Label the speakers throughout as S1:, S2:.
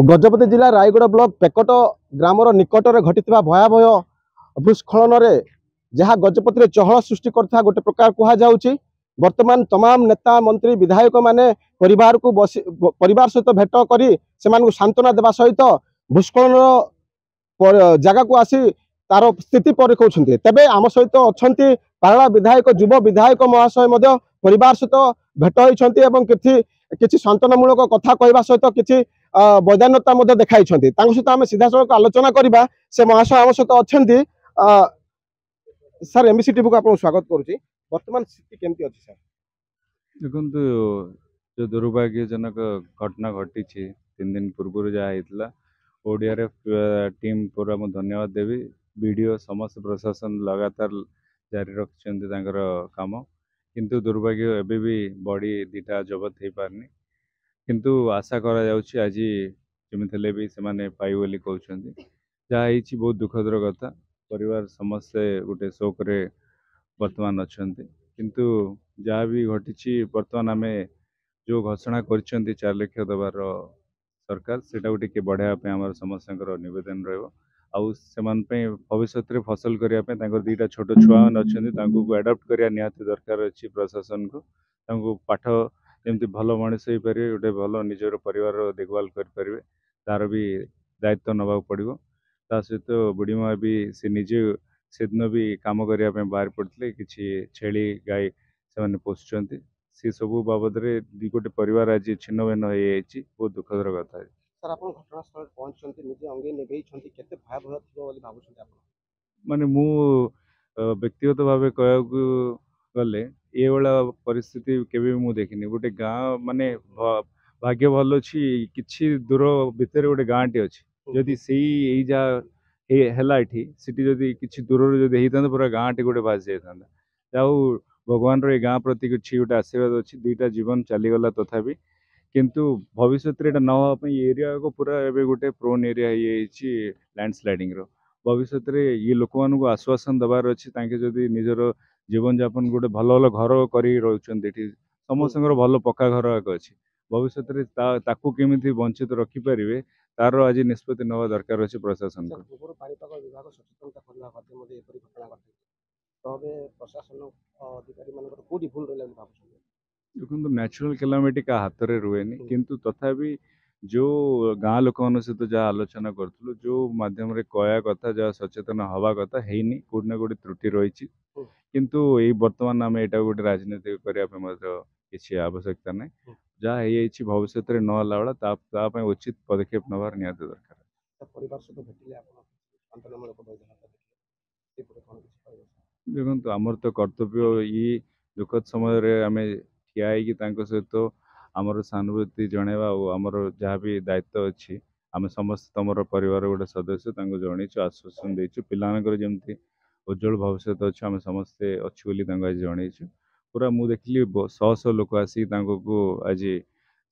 S1: गजपति जिला Raigarh block packet grammar निकटर घटी भयावह भूस्खलन जहाँ गजपति चहल सृष्टि करता गोटे प्रकार कहुच्छी। वर्तमान तमाम नेता मंत्री विधायक माने परिवार को परिवार सहित भेट कर सांत्वना देवा सहित भूस्खलन जगह को आसी तार स्थिति परीक्षाते। तेबे आम सहित अच्छा पारला विधायक युव विधायक महाशय परिवार सहित भेट होती किसी सांत्वनामूलक कथा कहवा सहित किसी वैधान्यता देखाई सहित आम सीधा सड़क आलोचना करवा से महाशय आम सहित अच्छा। सर एमबीसी टीवी को आपको स्वागत करुच्ची। वर्तमान स्थिति केमती अच्छी सर?
S2: देखो जो दुर्भाग्यजनक घटना घटी 3 दिन पूर्व जहाँ ओडीआरएफ टीम पूरा मुझे धन्यवाद देवी। वीडियो समस्त प्रशासन लगातार जारी रखिंट काम, किंतु दुर्भाग्य एबे भी बॉडी 2टा जबत हो पारनी, किंतु आशा करा जाउछि आज जमिले भी से पाई बोली कहते जहाँ बहुत दुखदर कथा। परिवार समस्ते गोटे शोक रे वर्तमान अच्छा, किंतु जहाँ भी घटी वर्तमान आम जो घोषणा कर 4 लाख देवार सरकार से बढ़ाया आम समस्त नवेदन भविष्य में फसल करने 2टा छोट छुआ मैंने अच्छा एडाप्ट करने निहाती दरकार अच्छी। प्रशासन को पाठ जमी भल मनीष हो पारे, गोटे भल निजर परिवार देखभाल करें तार भी दायित्व नवा पड़ो। ता सहित बुढ़ीमा भी से निजे से दिन भी कम करने बाहर पड़ते किसी छेली गाय से पोषुंट सी सब बाबद गोटे परिवार आज छिन्न भिन्न हो बहुत दुखदर कथा है।
S1: सर आप घटनास्थल पहुंचते निजे अंगे निभे केते भयावह थिबो बोली भाबुछन्ते आपण?
S2: माने मु व्यक्तिगत भाव कह गले ये वाला परिस्थिति केबे मु देखिनी। गोटे गाँ माने भाग्य भल अच्छी किछि दूर भितर गोटे गाँटी अच्छी, जदि से जदि किछि दूर जदि होता पूरा गाँटी गोटे भासी जाता। जाऊ भगवान रे गाँ प्रति किछि गोटे आशीर्वाद अच्छी, 2टा जीवन चलीगला तथापि किंतु भविष्य में न होगापी एरिया को पूरा एवं गोटे प्रोन एरिया लैंडस्लाइडिंग भविष्य में ये लोक मानक आश्वासन देवार अच्छी। जदि निजर जीवन यापन गोटे भल भल घर कर समस्त भल पक्का घर अच्छी, भविष्य में ताकू केमी वंचित रखिपारे तार आज निष्पत्ति नवा दरकार अच्छे प्रशासन को। देखो नेचुरल कैलामिटी का हाथ में रुएनी, किंतु तथापि जो गाँ लोक सहित जहाँ आलोचना करूँ जो माध्यम रे कया कथा जहाँ सचेतन हवा कथा हैनी कोड ना कोड त्रुटि रही, किंतु यही वर्तमान आम यहाँ गोटे राजनीति करने किसी आवश्यकता ना जहाँ है भविष्य में नला वाला उचित पदक्षेप नवार निहाती दरकार। देखो आमर तो कर्तव्य ये दुखद समय आम ठिया सहित आमर सहानुभूति जनवा और आमर जहाँ भी दायित्व अच्छी आम समस्त तुम परिवार गोटे सदस्य जनईचु आश्वासन देचु पिलानकर जमी उज्जवल भविष्य अच्छे आम समस्ते अच्छी आज जनईचु। पूरा मुझे देखिली 100 लोक आसिक आज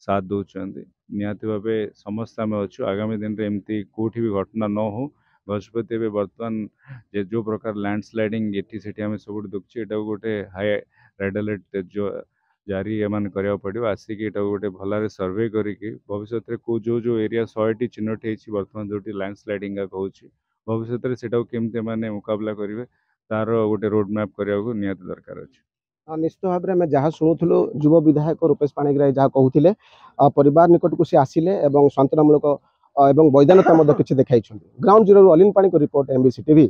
S2: साथ दौरान निहाती भाव समस्त आम अच्छु। आगामी दिन में एमती कौटी भी घटना न हो गजपति बर्तमान जो प्रकार लैंडस्लाइडिंग ये आम सब देखुचे यहाँ गोटे हाई रेड अलर्ट जो जारी एम करा पड़ो आसिक गोटे भल सर्वे करके भविष्य में को जो एरिया 100टी चिन्हट होती बर्तमान जो लैंडस्लाइडिंग कहूँ भविष्य में से केमती मुकाबला करेंगे तार गोटे रोड मैप करने निहाती दरकार अच्छे।
S1: निश्चित भाव में जहाँ शुणुलु युव विधायक रूपेश पाणिग्राही जहाँ कहते परिवार निकट को सी आसिले सांत्वनामूलक वैधान्यता किसी देखाई। ग्राउंड जीरो अलिन पाणी को रिपोर्ट एमबीसी टीवी।